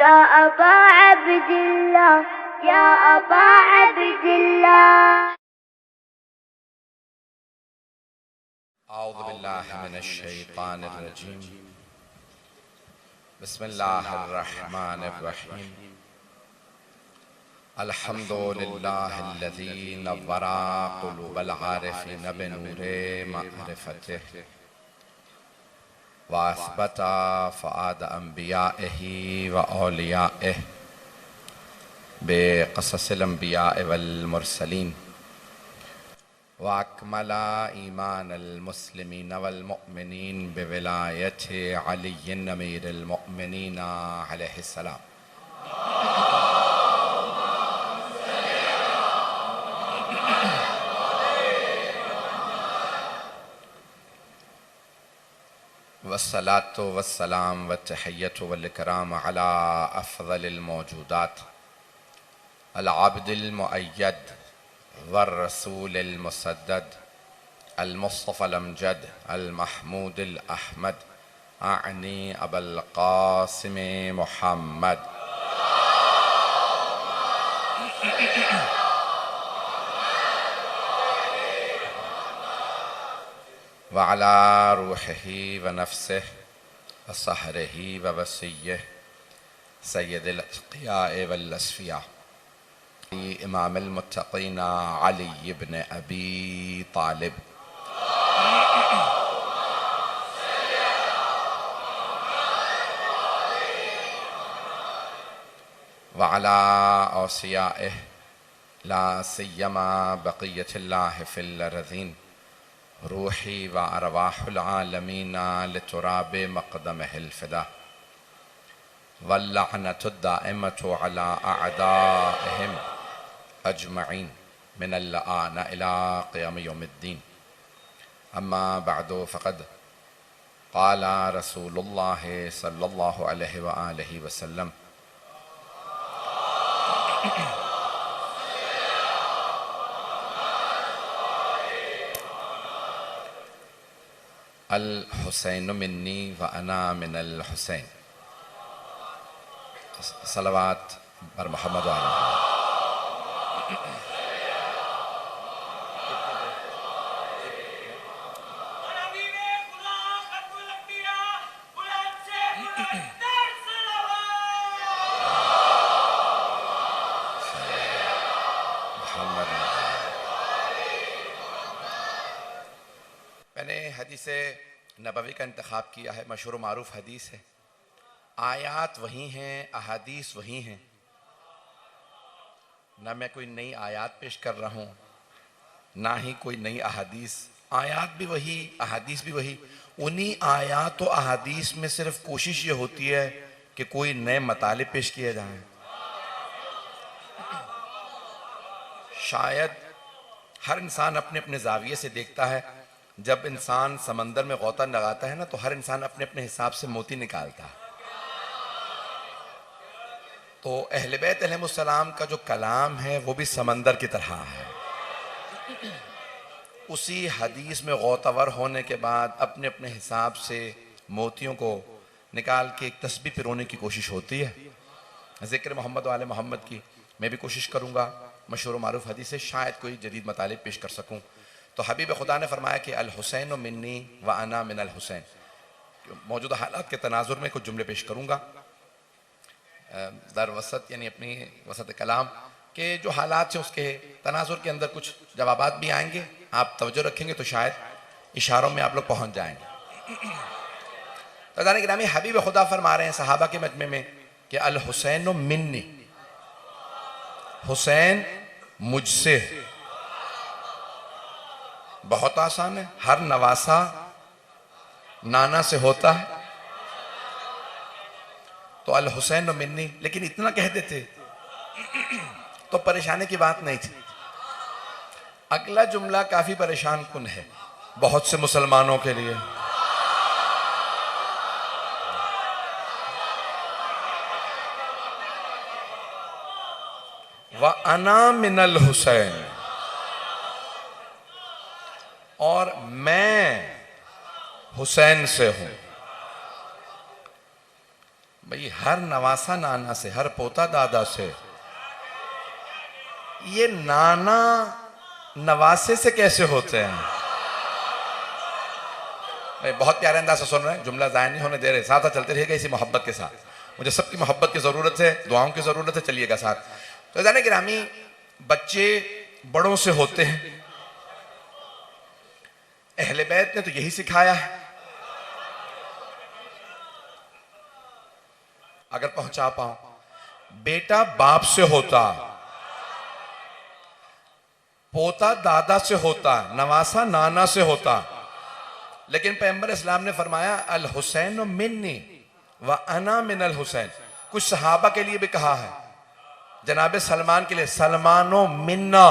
या अबा अब्दिल्लाह, या अबा अब्दिल्लाह। औज़ु बिल्लाहि मिनश शैतानिर रजीम। बिस्मिल्लाहिर रहमानिर रहीम। अल्हम्दुलिल्लाहिल्लज़ी नव्वरा क़ुलूबल आरिफ़ीन बिनूरे मअरिफ़तिहि व असबता फ़ुआद अंबियाइहि व औलियाइहि बिक़ससिल अंबियाइ वल मुरसलीन व अकमला ईमानल मुस्लिमीन वल मुअमिनीन बिविलायति अलीय्यिन अमीरिल मुअमिनीन अलैहिस्सलाम। वस्सलातु वस्सलाम वत्तहिय्यतु वल इकराम अला अफ़ज़लिल मौजूदात अल अब्दिल मुअय्यद वर रसूलिल मुसद्दद अल मुस्तफ़ल अमजद अल महमूदिल अहमद आनी अबुल क़ासिम मुहम्मद व अला रूहिही व नफ्सिही व सहरिही व वसिय्यिही सय्यदिल अत्क़ियाए वल अस्फ़िया इमामुल मुत्तक़ीन अली इब्न अबी तालिब व अला औसियाइही ला सिय्यमा बक़िय्यतिल्लाहि फ़िल अर्ज़ीन रूही व अरवाहुल आलमीन लितुराबि मक़दमिहिल फ़िदा वल्लअनतु दाइमतु अला अअदाइहिम अजमईन मिनल आन इला क़ियाम यौमिद्दीन। अम्मा बअदु फ़क़द क़ाला रसूलुल्लाहि सल्लल्लाहु अलैहि व आलिहि वसल्लम अल हुसैन मिन्नी व अना मिनल हुसैन। सलवात पर मोहम्मद व आले मैंने हदीस नबवी का इंतखाब किया है। मशहूर मारूफ हदीस है। आयात वही हैं, अहादीस वही हैं। ना मैं कोई नई आयात पेश कर रहा हूँ, ना ही कोई नई अहादीस। आयात भी वही, अहादीस भी वही। उन्हीं आयात और अहादीस में सिर्फ कोशिश ये होती है कि कोई नए मतालिब पेश किए जाएं। शायद हर इंसान अपने अपने जाविये से देखता है। जब इंसान समंदर में गोता लगाता है ना, तो हर इंसान अपने अपने हिसाब से मोती निकालता है। तो अहले बैत अलैहिमुस्सलाम का जो कलाम है वो भी समंदर की तरह है। उसी हदीस में गौतावर होने के बाद अपने अपने हिसाब से मोतियों को निकाल के एक तस्बीह पिरोने की कोशिश होती है। ज़िक्र मोहम्मद वाले मोहम्मद की मैं भी कोशिश करूँगा मशहूर मारूफ हदीस से शायद कोई जदीद मतालिब पेश कर सकूँ। तो हबीब खुदा ने फरमाया कि अल हुसैन मिन्नी व अना मिनल हुसैन। मौजूदा हालात के तनाजुर में कुछ जुमले पेश करूँगा दर वसत, यानी अपनी वसत कलाम के जो हालात हैं उसके तनाजुर के अंदर कुछ जवाबात भी आएंगे। आप तवज्जो रखेंगे तो शायद इशारों में आप लोग पहुँच जाएंगे। तो जाने गिरामी हबीब खुदा फरमा रहे हैं सहाबा के मजमे में कि अल हुसैन मिन्नी, हुसैन मुझसे। बहुत आसान है, हर नवासा नाना से होता है। तो अल हुसैन मिन्नी, लेकिन इतना कह देते तो परेशानी की बात नहीं थी। अगला जुमला काफी परेशान कुन है बहुत से मुसलमानों के लिए। व अना मिनल हुसैन, और मैं हुसैन से हूं। भाई हर नवासा नाना से, हर पोता दादा से, ये नाना नवासे से कैसे होते हैं? भाई बहुत प्यारे अंदाज से सुन रहे हैं, जुमला ज़ाया नहीं होने दे रहे, साथ साथ चलते रहेगा इसी मोहब्बत के साथ। मुझे सबकी मोहब्बत की ज़रूरत है, दुआओं की ज़रूरत है, चलिएगा साथ। तो जाने गिरामी, बच्चे बड़ों से होते हैं। अहले बैत ने तो यही सिखाया है। अगर पहुंचा पाऊं, बेटा बाप से होता, पोता दादा से होता, नवासा नाना से होता, लेकिन पैगंबर इस्लाम ने फरमाया अल हुसैन मिन्नी व अना मिन अल हुसैन। कुछ सहाबा के लिए भी कहा है, जनाबे सलमान के लिए सलमानो मिन्ना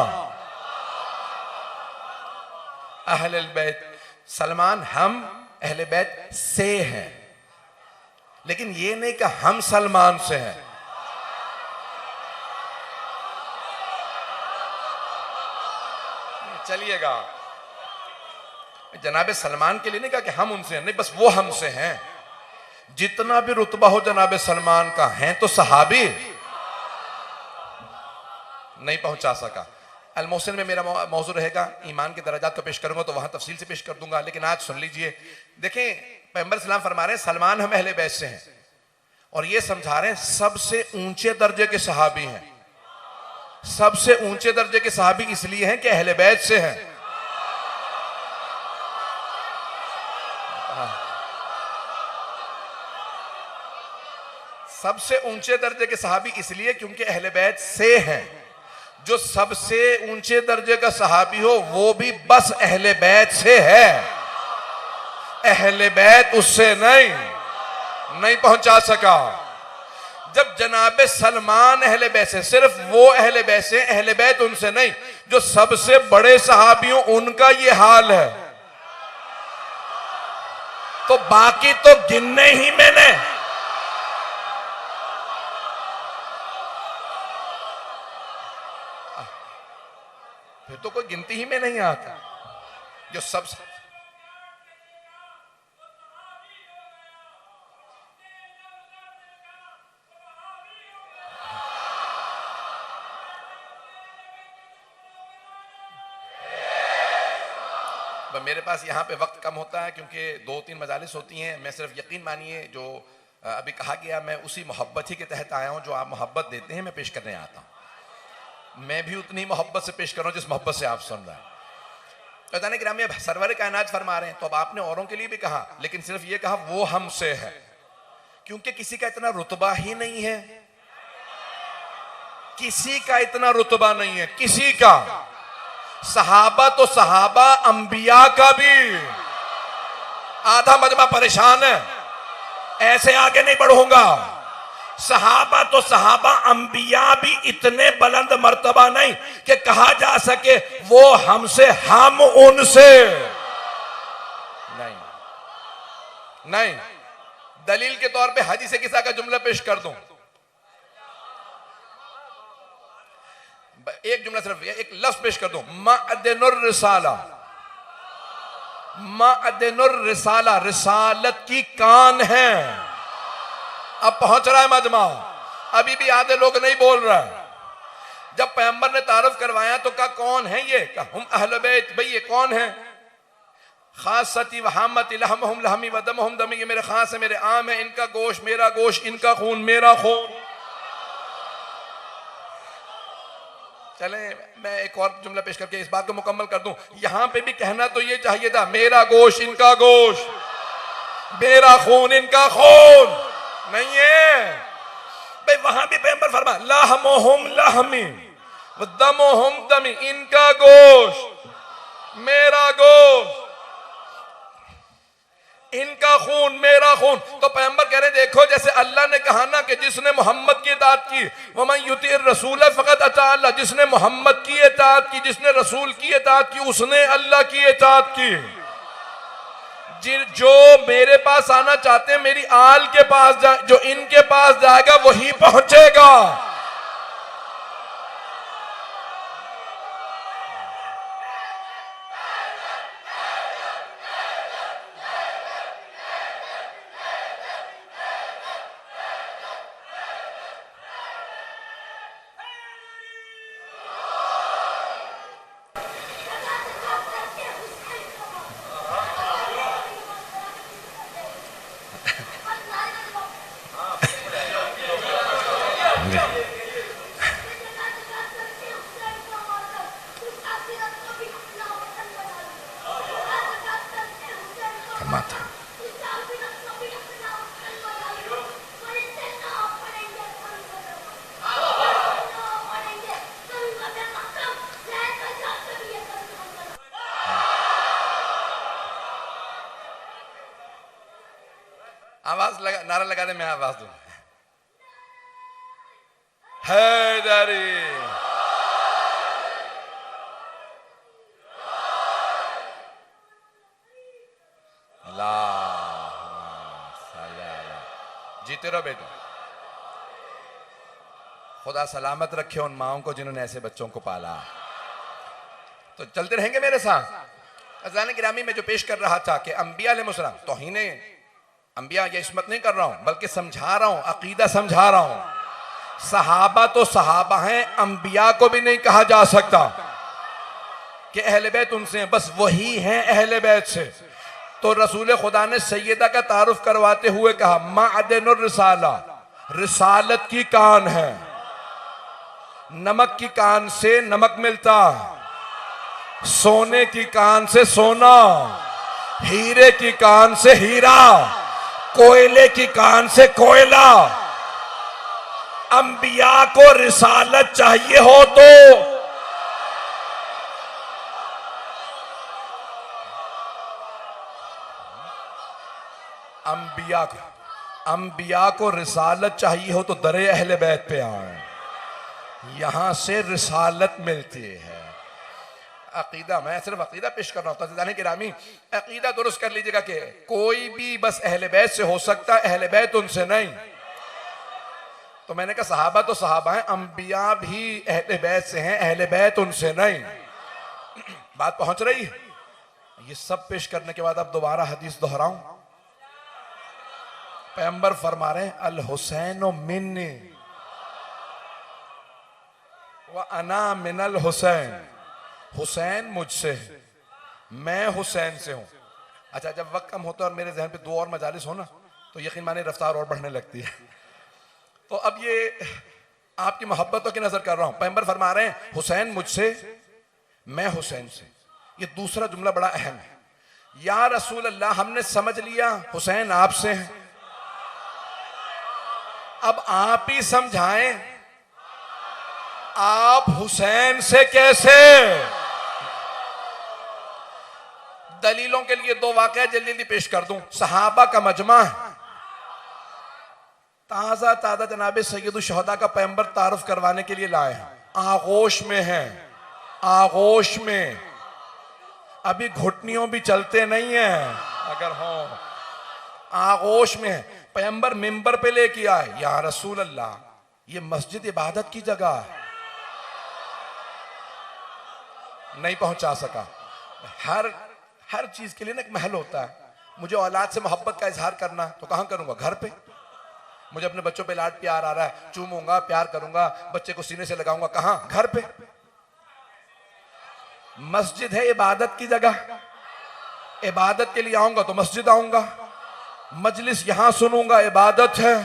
अहले बैत, सलमान हम अहले बैत से हैं, लेकिन ये नहीं कि हम सलमान से हैं। चलिएगा, जनाबे सलमान के लिए नहीं कहा कि हम उनसे हैं, नहीं, बस वो हमसे हैं। जितना भी रुतबा हो जनाबे सलमान का, हैं तो सहाबी, नहीं पहुंचा सका। अल मोहसिन में मेरा मौजू रहेगा, ईमान के दर्जात को पेश करूंगा तो वहां तफसील से पेश कर दूंगा, लेकिन आज सुन लीजिए। देखें, पैगंबर सलाम फरमा रहे हैं सलमान हम अहले बैत से हैं, और ये समझा रहे हैं सबसे ऊंचे दर्जे के सहाबी हैं। सबसे ऊंचे दर्जे के सहाबी इसलिए हैं कि अहले बैत से हैं। सबसे ऊंचे दर्जे के सहाबी इसलिए क्योंकि अहले बैत से हैं। जो सबसे ऊंचे दर्जे का सहाबी हो वो भी बस अहले बैत से है, अहले बैत उससे नहीं पहुंचा सका। जब जनाबे सलमान अहले बैत से, सिर्फ वो अहले बैत से, अहले बैत उनसे नहीं, जो सबसे बड़े सहाबियों उनका ये हाल है, तो बाकी तो गिनने ही मैंने। फिर तो कोई गिनती ही में नहीं आता। जो सब मेरे पास यहाँ पे वक्त कम होता है क्योंकि 2-3 मजालिस होती हैं। मैं सिर्फ यकीन मानिए जो अभी कहा गया, मैं उसी मोहब्बत ही के तहत आया हूँ। जो आप मोहब्बत देते हैं मैं पेश करने आता हूँ। मैं भी उतनी मोहब्बत से पेश कर रहा हूँ जिस मोहब्बत से आप सुन रहे हैं। तो जाने कि अब सरवर कायनात फरमा रहे हैं, तो अब आपने औरों के लिए भी कहा, लेकिन सिर्फ ये कहा वो हमसे है, क्योंकि किसी का इतना रुतबा ही नहीं है। किसी का इतना रुतबा नहीं है, किसी का। सहाबा तो सहाबा, अंबिया का भी। आधा मजमा परेशान है, ऐसे आगे नहीं बढ़ूंगा। सहाबा तो सहाबा, अंबिया भी इतने बुलंद मर्तबा नहीं कि कहा जा सके वो हमसे, हम उनसे नहीं। दलील के तौर पे हाजी से किसा का जुमला पेश कर दूं। एक जुमला सिर्फ, एक लफ्ज पेश कर दूं, मअदनुर रिसाला। मअदनुर रिसाला, रिसालत की कान है। अब पहुंच रहा है मजमा, अभी भी आधे लोग नहीं बोल रहा है। जब पैगंबर ने तारुफ करवाया तो कहा कौन है ये? कहा हम अहले बैत। भाई ये कौन है? खासती व हामती लहमहुम लहमी व दमहुम दमी, ये मेरे खास है, मेरे आम है, इनका गोश्त मेरा गोश्त, इनका खून मेरा खून। चले मैं एक और जुमला पेश करके इस बात को मुकम्मल कर दूं। यहां पे भी कहना तो ये चाहिए था, मेरा गोश्त इनका गोश्त, मेरा खून इनका खून। नहीं है भाई, वहां भी पैगंबर फरमा लहमुहुम लहमी व दमुहुम दमी, इनका गोश्त मेरा गोश्त, इनका खून मेरा खून। तो पैगंबर कह रहे देखो, जैसे अल्लाह ने कहा ना कि जिसने मोहम्मद की इताअत की, वमन युतिर रसूल फक़द अता अल्लाह, जिसने मोहम्मद की इताअत की, जिसने रसूल की इताअत की, उसने अल्लाह की इताअत की। जो मेरे पास आना चाहते हैं, मेरी आल के पास जा, जो इनके पास जाएगा वही पहुंचेगा। आवाज लगा, नारा लगा दे, मैं आवाज दूं। हैदरी, जीते रहो बेटा। खुदा सलामत रखे उन माओं को जिन्होंने ऐसे बच्चों को पाला। तो चलते रहेंगे मेरे साथ। अज़ान गिरामी में जो पेश कर रहा था कि अंबिया अलैहिस्सलाम, तौहीन अंबिया ये इस्मत नहीं कर रहा हूं, बल्कि समझा रहा हूं, अकीदा समझा रहा हूं। सहाबा तो सहाबा हैं, अंबिया को भी नहीं कहा जा सकता कि अहले बैत उनसे हैं, बस वही हैं अहले बैत से। तो रसूल खुदा ने सैयदा का तारुफ करवाते हुए कहा, माअदनुर रिसाला, रिसालत की कान है। नमक की कान से नमक मिलता, सोने की कान से सोना, हीरे की कान से हीरा, कोयले की कान से कोयला। अंबिया को रिसालत चाहिए हो तो अंबिया को रिसालत चाहिए हो तो दरे अहले बैत पे आए, यहां से रिसालत मिलती है। अकीदा, मैं सिर्फ अकीदा पेश कर रहा हूं। अज़ीज़ान गिरामी, अकीदा दुरुस्त कर लीजिएगा कि कोई भी बस अहले बैत से हो सकता है, अहले बैत उनसे नहीं। तो मैंने कहा सहाबा तो सहाबा हैं, अंबिया भी अहले बैत से हैं, अहले बैत उनसे नहीं। बात पहुंच रही है? ये सब पेश करने के बाद अब दोबारा हदीस दोहराऊं। पैगंबर फरमा रहे हैं, अल हुसैन मिन्नी व अना मिनल हुसैन, हुसैन मुझसे है, मैं हुसैन से हूं। अच्छा, जब वक्त कम होता है और मेरे जहन पे दो और मजालिस हो ना, तो यकीन माने रफ्तार और बढ़ने लगती है। तो अब ये आपकी मोहब्बतों की नजर कर रहा हूं। पैगंबर फरमा रहे हैं, हुसैन मुझसे, मैं हुसैन से। ये दूसरा जुमला बड़ा अहम है। या रसूल अल्लाह, हमने समझ लिया हुसैन आपसे है, अब आप ही समझाएं, आप हुसैन से कैसे? दलीलों के लिए दो वाकया जल्दी जल्दी पेश कर दूं। सहाबा का मजमा है, ताजा ताजा जनाबे सैयदुल शुहदा का पैगंबर तारुफ करवाने के लिए लाए हैं। आगोश में हैं, आगोश में, अभी घुटनियों भी चलते नहीं है, अगर हो आगोश में है। पैगंबर मिंबर पे लेके आए, या रसूल अल्लाह, ये मस्जिद इबादत की जगह है। नहीं पहुंचा सका। हर चीज के लिए ना एक महल होता है। मुझे औलाद से मोहब्बत का इजहार करना तो कहां करूंगा? घर पे। मुझे अपने बच्चों पे लाड प्यार आ रहा है, चूमूंगा, प्यार करूंगा, बच्चे को सीने से लगाऊंगा, कहां? घर पे। मस्जिद है इबादत की जगह, इबादत के लिए आऊंगा तो मस्जिद आऊंगा, मजलिस यहां सुनूंगा, इबादत है।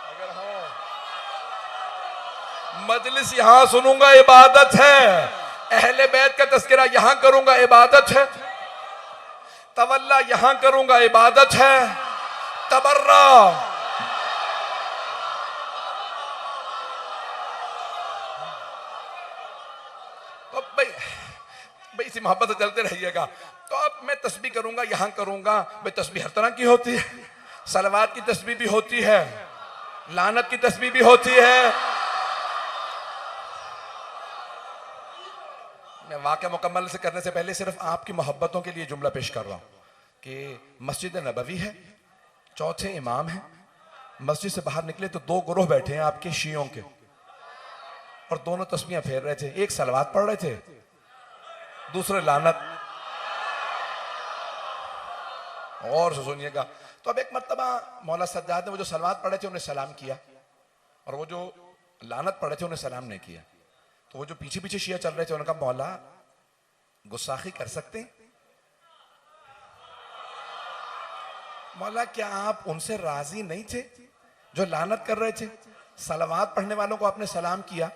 अगर हो मजलिस यहां सुनूंगा, इबादत है। अहले बैत का तस्करा यहां करूंगा, इबादत है। तवल्ला यहां करूंगा, इबादत है। तबर्रा, तो भाई इसी मोहब्बत से चलते रहिएगा। तो अब मैं तस्बीह करूंगा, यहां करूंगा। भाई तस्बीह हर तरह की होती है, सलवात की तस्बीह भी होती है, लानत की तस्बीह भी होती है। मैं वाक़या मुकम्मल से करने से पहले सिर्फ आपकी मोहब्बतों के लिए जुमला पेश कर रहा हूं कि मस्जिद नबवी है, चौथे इमाम है। मस्जिद से बाहर निकले तो दो ग्रोह बैठे हैं आपके शियों के, और दोनों तस्बीहें फेर रहे थे। एक सलवात पढ़ रहे थे, दूसरे लानत। और सुनिएगा, तो अब एक मर्तबा मौला सज्जाद ने वो जो सलवात पढ़े थे उन्हें सलाम किया, और वो जो लानत पढ़े थे उन्हें सलाम नहीं किया। तो वो जो पीछे पीछे शिया चल रहे थे उन्होंने कहा, मौला गुस्साखी कर सकते हैं? मौला क्या आप उनसे राजी नहीं थे जो लानत कर रहे थे? सलवात पढ़ने वालों को आपने सलाम किया,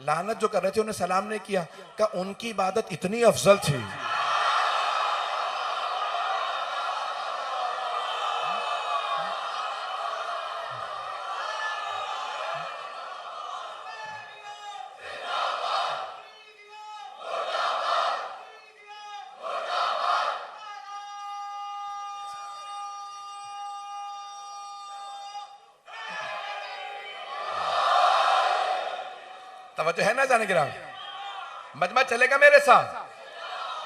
लानत जो कर रहे थे उन्हें सलाम नहीं किया। क्या उनकी इबादत इतनी अफजल थी? तवज्जो है ना जाने गिरा? मजमा चलेगा मेरे साथ?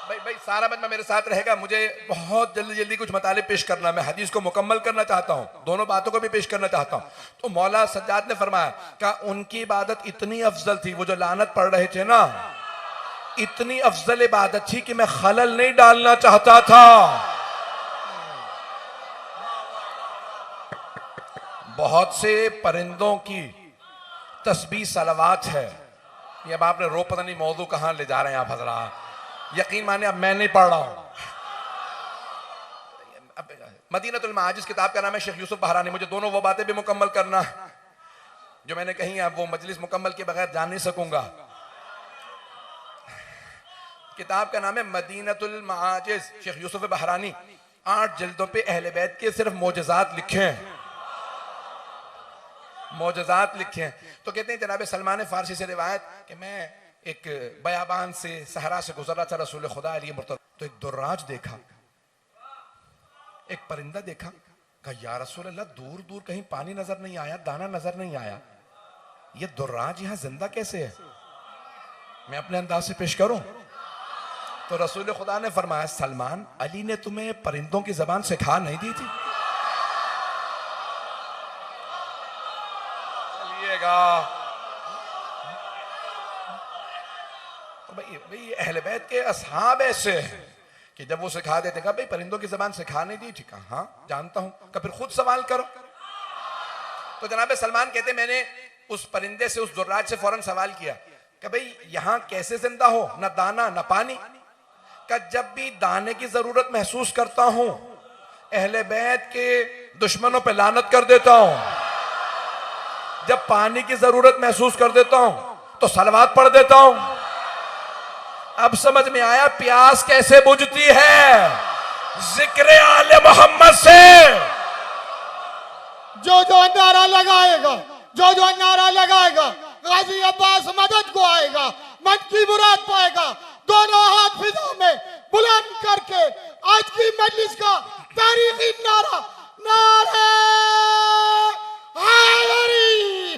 भाई सारा मजमा मेरे साथ रहेगा। मुझे बहुत जल्दी जल्दी कुछ मताले पेश करना, मैं हदीस को मुकम्मल करना चाहता हूँ, दोनों बातों को भी पेश करना चाहता हूँ। तो मौला सज्जाद ने फरमाया कि उनकी इबादत इतनी अफजल थी, वो जो लानत पढ़ रहे थे ना, इतनी अफजल इबादत थी कि मैं खलल नहीं डालना चाहता था। बहुत से परिंदों की तस्बीह सलावात है। ये अब आपने रो पता नहीं मौजू कहां ले जा रहे हैं आप हजरात। यकीन माने अब मैं नहीं पढ़ रहा हूं। मदीनतुल मआजिज किताब का नाम है, शेख यूसुफ बहरानी। मुझे दोनों वो बातें भी मुकम्मल करना है जो मैंने कही है, वो मजलिस मुकम्मल के बगैर जान नहीं सकूंगा। किताब का नाम है मदीनतुल मआजिज, शेख यूसुफ बहरानी। 8 जिल्दों पे अहले बैत के सिर्फ मोजज़ात लिखे हैं, मोजज़ात लिखे हैं। तो कहते हैं जनाब सलमान फारसी से रिवायत कि मैं एक बयाबान से सहरा से गुजरा था, रसूल खुदा अलैहि मुर्तज़ा, तो एक दुर्राज देखा, एक परिंदा देखा। कहा या रसूल अल्लाह, दूर दूर कहीं पानी नजर नहीं आया, दाना नजर नहीं आया, ये दुर्राज यहां जिंदा कैसे है? मैं अपने अंदाज से पेश करूं तो रसूल खुदा ने फरमाया, सलमान, अली ने तुम्हें परिंदों की जबान सिखा नहीं दी थी? तो भाई अहले बैत के असहाब ऐसे हैं कि जब वो सिखा देते, कहा भाई परिंदों की जबान सिखा नहीं दी थी? कहा हाँ जानता हूं। कहा फिर खुद सवाल करो। तो जनाब सलमान कहते मैंने उस परिंदे से, उस दुर्राज से फौरन सवाल किया कि भाई यहां कैसे जिंदा हो, न दाना न पानी? का जब भी दाने की जरूरत महसूस करता हूं, अहले बैत के दुश्मनों पे लानत कर देता हूं, जब पानी की जरूरत महसूस कर देता हूं तो सलवात पढ़ देता हूं। अब समझ में आया प्यास कैसे बुझती है, जिक्र आले मोहम्मद से। जो नारा लगाएगा, जो नारा लगाएगा, गाजी अब्बास मदद को आएगा, मन की मुराद पाएगा। दोनों हाथ फिजा में बुलंद करके आज की मजलिस का तारीखी नारा, नारे हैदरी,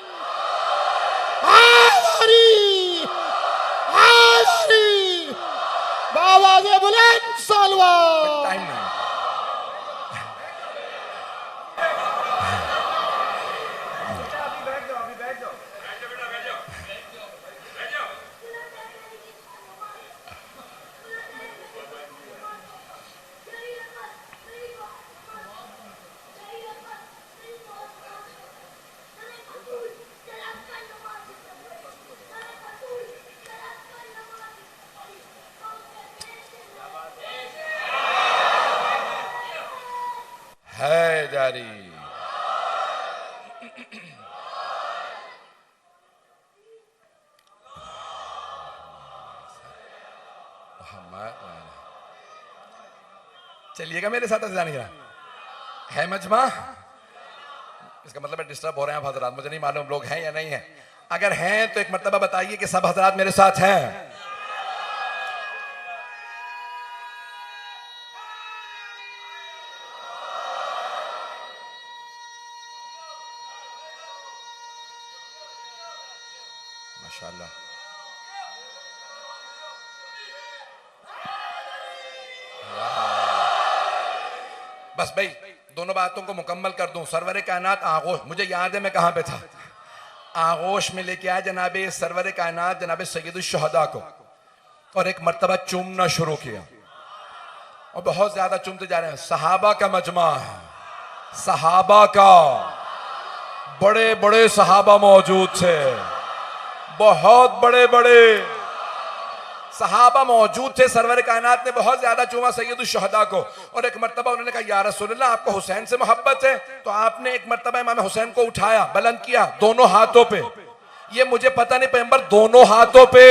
हैदरी, हैदरी, बाबा से बुलंद सलवा। टाइम नहीं। है जारी। चलिएगा मेरे साथ जाने का है मजमा। इसका मतलब डिस्टर्ब हो रहे हैं आप हजरात, मुझे नहीं मालूम लोग हैं या नहीं है। अगर हैं तो एक मर्तबा बताइए कि सब हजरात मेरे साथ हैं। माशाअल्लाह। बस भाई दोनों बातों को मुकम्मल कर दूं। सरवर कायनात आगोश, मुझे याद है मैं कहां पे था, आगोश में लेके आया जनाबे सरवर कायनात जनाबे सैयदुल शुहदा को, और एक मर्तबा चूमना शुरू किया और बहुत ज्यादा चूमते जा रहे हैं। सहाबा का मजमा है, सहाबा का, बड़े बड़े सहाबा मौजूद थे, बहुत बड़े बड़े सहाबा मौजूद थे। सरवर कायनात ने बहुत ज्यादा चूमा सैयदुल शुहदा को, और एक मर्तबा उन्होंने कहा या रसूलल्लाह आपको हुसैन से मोहब्बत है? तो आपने एक मर्तबा इमाम हुसैन को उठाया, बुलंद किया दोनों हाथों पे। ये मुझे पता नहीं पैगंबर दोनों हाथों पे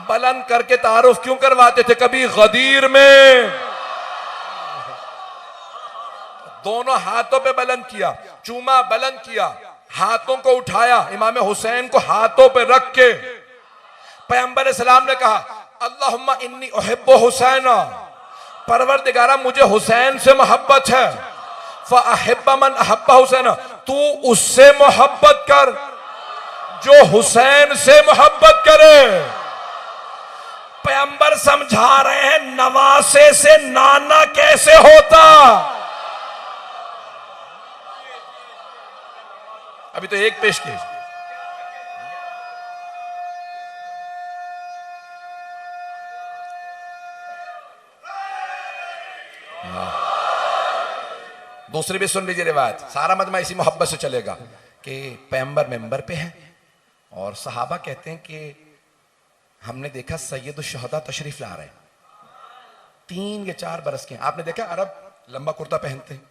बुलंद करके तारुफ क्यों करवाते थे? कभी गदीर में दोनों हाथों पे बुलंद किया, चूमा बुलंद किया, हाथों को उठाया, इमाम हुसैन को हाथों पे रख के पैगंबर सलाम ने कहा अल्लाहुम्मा इन्नी उहिब्बु हुसैना, परवरदिगारा मुझे हुसैन से मोहब्बत है, फ़अहिब्ब मन अहब्ब हुसैना, तू उससे मोहब्बत कर जो हुसैन से मोहब्बत करे। पैगंबर समझा रहे हैं नवासे से नाना कैसे होता। अभी तो एक पेश की। दूसरी भी सुन लीजिए रिवायत, सारा मजमा इसी मोहब्बत से चलेगा कि पैगंबर मेंबर पे है और सहाबा कहते हैं कि हमने देखा सैयद शुहदा तशरीफ ला रहे हैं, 3 या 4 बरस के हैं। आपने देखा अरब लंबा कुर्ता पहनते हैं,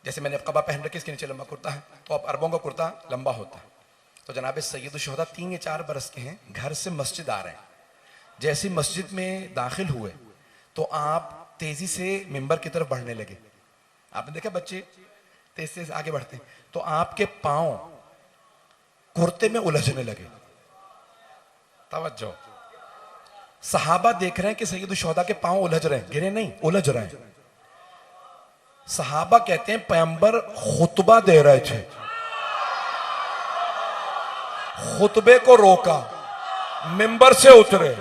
जैसे मैंने कबा पहन रखी, इसके नीचे लंबा कुर्ता है, तो अब अरबों का कुर्ता लंबा होता है। तो जनाब सैयद शुहदा 3 या 4 बरस के हैं, घर से मस्जिद आ रहे हैं। जैसे मस्जिद में दाखिल हुए तो आप तेजी से मिंबर की तरफ बढ़ने लगे। आपने देखा बच्चे तेज से आगे बढ़ते हैं, तो आपके पांव कुर्ते में उलझने लगे। तवज्जो, सहाबा देख रहे हैं कि सैयद शुहदा के पांव उलझ रहे हैं, गिरे नहीं, उलझ रहे हैं। सहाबा कहते हैं पैगंबर खुतबा दे रहे थे, खुतबे को रोका, मिंबर से उतरे,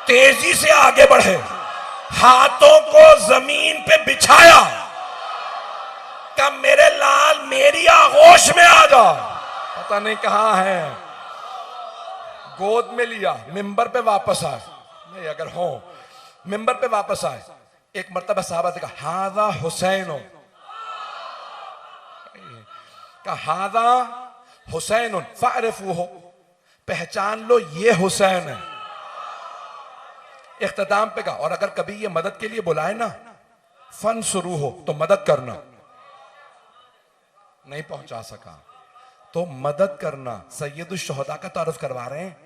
तेजी से आगे बढ़े, हाथों को जमीन पे बिछाया, कहा मेरे लाल मेरी आगोश में आ जा। पता नहीं कहां है, गोद में लिया, मिंबर पे वापस आए, नहीं अगर हो मिंबर पे वापस आए। एक मर्तबा साहबा से कहा हादा हुसैन हो, कहा हादा हुसैन फारिफू हो, पहचान लो ये हुसैन है। इख्तिताम पे कहा और अगर कभी ये मदद के लिए बुलाए ना, फन शुरू हो तो मदद करना। नहीं पहुंचा सका तो मदद करना। सैयद शुहदा का तारुफ करवा रहे हैं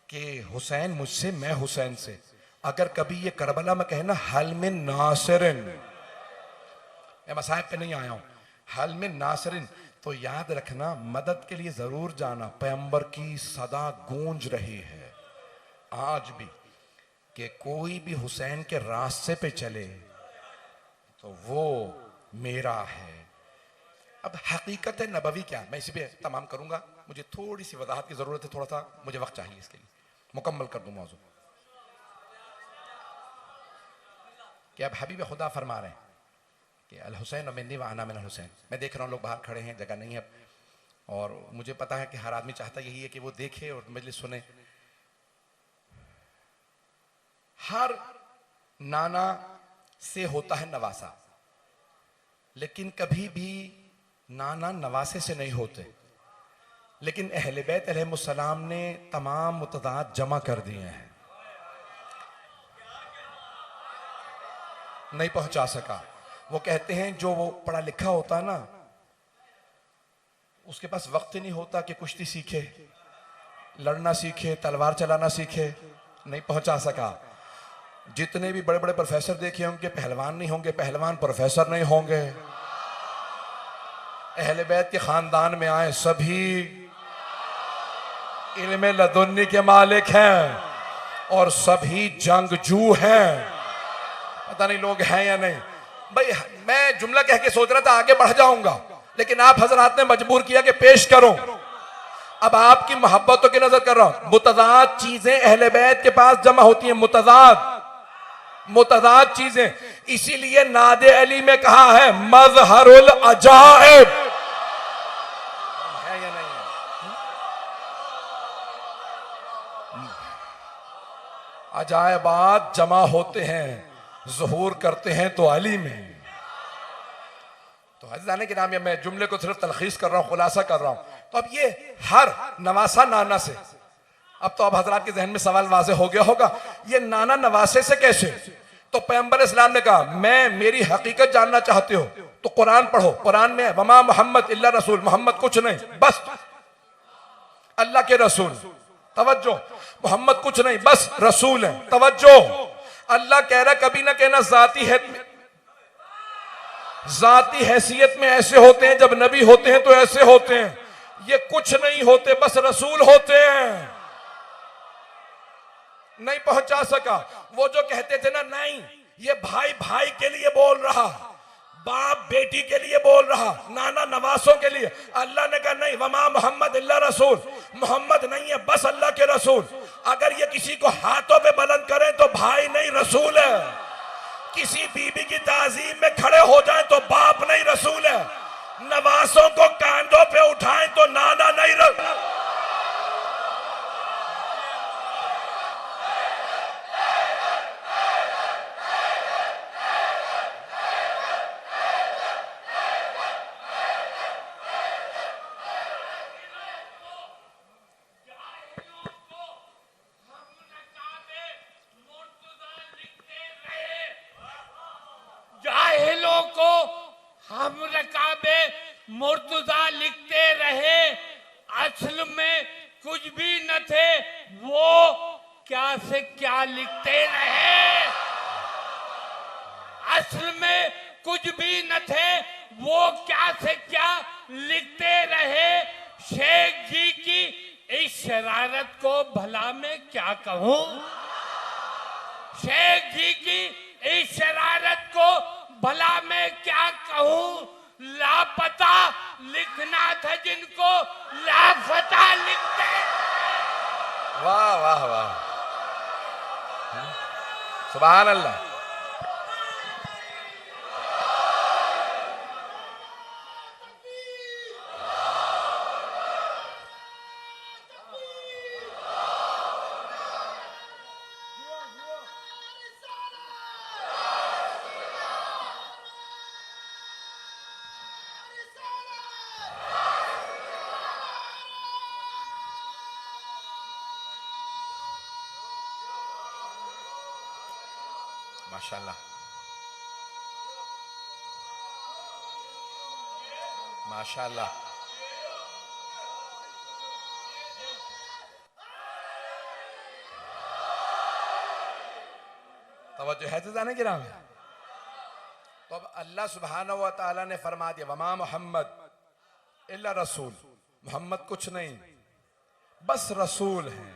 कि हुसैन मुझसे, मैं हुसैन से। अगर कभी ये करबला में कहना हल में नासिरिन, मैं मसाहिब पे नहीं आया हूं, हल में नासिरिन, तो याद रखना मदद के लिए जरूर जाना। पैगंबर की सदा गूंज रही है आज भी कि कोई भी हुसैन के रास्ते पे चले तो वो मेरा है। अब हकीकत नबवी क्या है, मैं इसी पे तमाम करूंगा, मुझे थोड़ी सी वजाहत की जरूरत है, थोड़ा सा मुझे वक्त चाहिए इसके लिए, मुकम्मल कर दूं मौजू। कि अब हबीब खुदा फरमा रहे हैं कि अल हुसैन मिन्नी व अना मिनल हुसैन। मैं देख रहा हूँ लोग बाहर खड़े हैं, जगह नहीं है, और मुझे पता है कि हर आदमी चाहता यही है कि वो देखे और मजलिस सुने। हर नाना से होता है नवासा, लेकिन कभी भी नाना नवासे से नहीं होते। लेकिन अहले बैत अलैहिस्सलाम ने तमाम मुतदाद जमा कर दिए हैं, नहीं पहुंचा सका। वो कहते हैं जो वो पढ़ा लिखा होता है ना, उसके पास वक्त ही नहीं होता कि कुश्ती सीखे, लड़ना सीखे, तलवार चलाना सीखे, नहीं पहुंचा सका। जितने भी बड़े बड़े प्रोफेसर देखे होंगे पहलवान नहीं होंगे, पहलवान प्रोफेसर नहीं होंगे। अहले बैत के खानदान में आए सभी इल्मे लदुन्नी के मालिक हैं और सभी जंगजू हैं। पता नहीं लोग हैं या नहीं। भाई मैं जुमला कह के सोच रहा था आगे बढ़ जाऊंगा, लेकिन आप हजरात ने मजबूर किया कि पेश करो। अब आपकी मोहब्बतों की नजर कर रहा हूं। मुतजाद चीजें अहले बैत के पास जमा होती हैं, मुतजाद चीजें। इसीलिए नादे अली में कहा है मजहरुल अजाइब, है या नहीं? अजायबात जमा होते हैं, ज़ुहूर करते हैं तो अली में। तो हज़रात के नाम, मैं जुमले को सिर्फ तलखीस कर रहा हूं, खुलासा कर रहा हूं। तो अब ये हर नवासा नाना से, अब तो अब हजरात के जहन में सवाल वाज़े हो गया होगा, ये नाना नवासे से कैसे? तो पैगंबर इस्लाम ने कहा मैं मेरी हकीकत जानना चाहते हो तो कुरान पढ़ो। कुरान में वमा मोहम्मद इल्ला रसूल, मोहम्मद कुछ नहीं, बस अल्लाह के रसूल। तवज्जो, मोहम्मद कुछ नहीं, बस रसूल है। तवज्जो, अल्लाह कह रहा कभी ना कहना जाती हैसियत में ऐसे होते हैं, जब नबी होते हैं तो ऐसे होते हैं। ये कुछ नहीं होते, बस रसूल होते हैं। नहीं पहुंचा सका। वो जो कहते थे ना नहीं ये भाई भाई के लिए बोल रहा, बाप बेटी के लिए बोल रहा, नाना नवासों के लिए। अल्लाह ने कहा नहीं, वमा मोहम्मद इल्ला रसूल, मोहम्मद नहीं है बस अल्लाह के रसूल। अगर ये किसी को हाथों पे बुलंद करें तो भाई नहीं रसूल है। किसी बीबी की ताजीम में खड़े हो जाए तो बाप नहीं रसूल है। नवासों को कांधों पे उठाएं तो नाना नहीं रसूल। जाहिलों को हम रकाबे मुर्तजा लिखते रहे, असल में कुछ भी न थे, वो क्या से क्या लिखते रहे। असल में कुछ भी न थे, वो क्या से क्या लिखते रहे। शेख जी की इस शरारत को भला मैं क्या कहूँ। शेख जी की इस शरारत को भला मैं क्या कहूँ। लापता लिखना था जिनको, लापता लिखते। वाह वाह वाह, सुभान अल्लाह। माशाल्लाह माशाल्लाह। तवज्जो है ज़ाने गिराम। तो अब अल्लाह सुब्हानहू व तआला ने फरमा दिया, वमा मोहम्मद इल्ला रसूल, मोहम्मद कुछ नहीं बस रसूल है।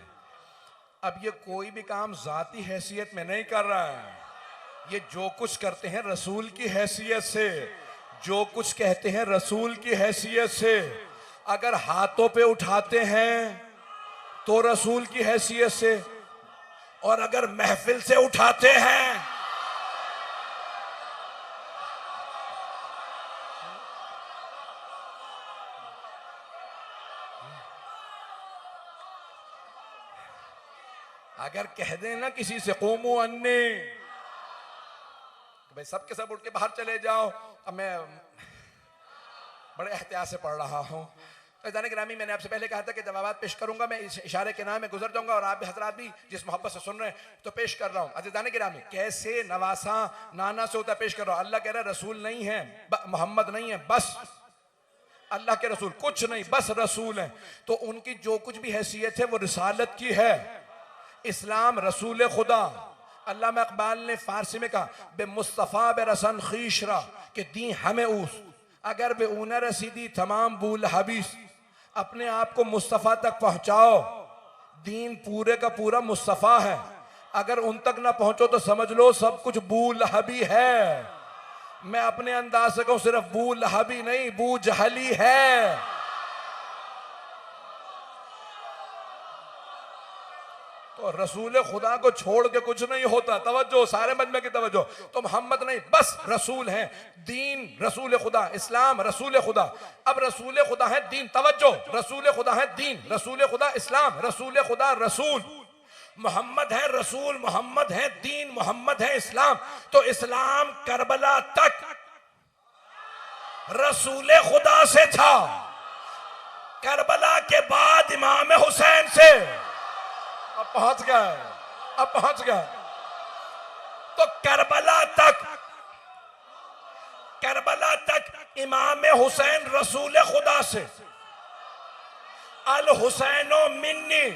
अब ये कोई भी काम जाती हैसियत में नहीं कर रहा है, ये जो कुछ करते हैं रसूल की हैसियत से, जो कुछ कहते हैं रसूल की हैसियत से। अगर हाथों पे उठाते हैं तो रसूल की हैसियत से, और अगर महफिल से उठाते हैं अगर कह दें ना किसी से क़ूमू अन्नी, भाई सब के सब उठ के बाहर चले जाओ। अब मैं बड़े एहतियात से पढ़ रहा हूँ। तो जाने गिरामी, मैंने आपसे पहले कहा था कि जवाबात पेश करूंगा, मैं इस इशारे के नाम में गुजर जाऊंगा और आप भी हजरात भी जिस मोहब्बत से सुन रहे हैं तो पेश कर रहा हूँ। अज़ीज़ान गिरामी, कैसे नवासा नाना से होता पेश कर रहा हूँ। अल्लाह कह रहा है रसूल नहीं है, मोहम्मद नहीं है, बस अल्लाह के रसूल, कुछ नहीं बस रसूल हैं। तो उनकी जो कुछ भी हैसियत है वो रिसालत की है। इस्लाम रसूल खुदा। अल्लामा इकबाल ने फारसी में कहा, बे मुस्तफ़ा बे रसन खीशरा के दी हमें उस, अगर बे ऊना रसीदी तमाम बूल हबीस। अपने आप को मुस्तफ़ा तक पहुंचाओ, दीन पूरे का पूरा मुस्तफ़ा है। अगर उन तक ना पहुंचो तो समझ लो सब कुछ बूल हबी है। मैं अपने अंदाज से कहूं, सिर्फ बूल हबी नहीं, बू जहली है। तो रसूल खुदा को छोड़ के कुछ नहीं होता। तवज्जो, सारे मजमे की तवज्जो। तो मोहम्मद नहीं बस रसूल हैं। दीन रसूल खुदा, इस्लाम रसूल खुदा। अब रसूल खुदा है दीन, तवज्जो, रसूल खुदा है दीन, रसूल खुदा इस्लाम, रसूल खुदा रसूल। मोहम्मद है रसूल, मोहम्मद है दीन, मोहम्मद है इस्लाम। तो इस्लाम करबला तक रसूल खुदा से था, करबला के बाद इमाम हुसैन से। अब पहुंच गए, अब पहुंच गए। तो करबला तक इमाम हुसैन रसूल खुदा से। अल हुसैनो मिन्नी,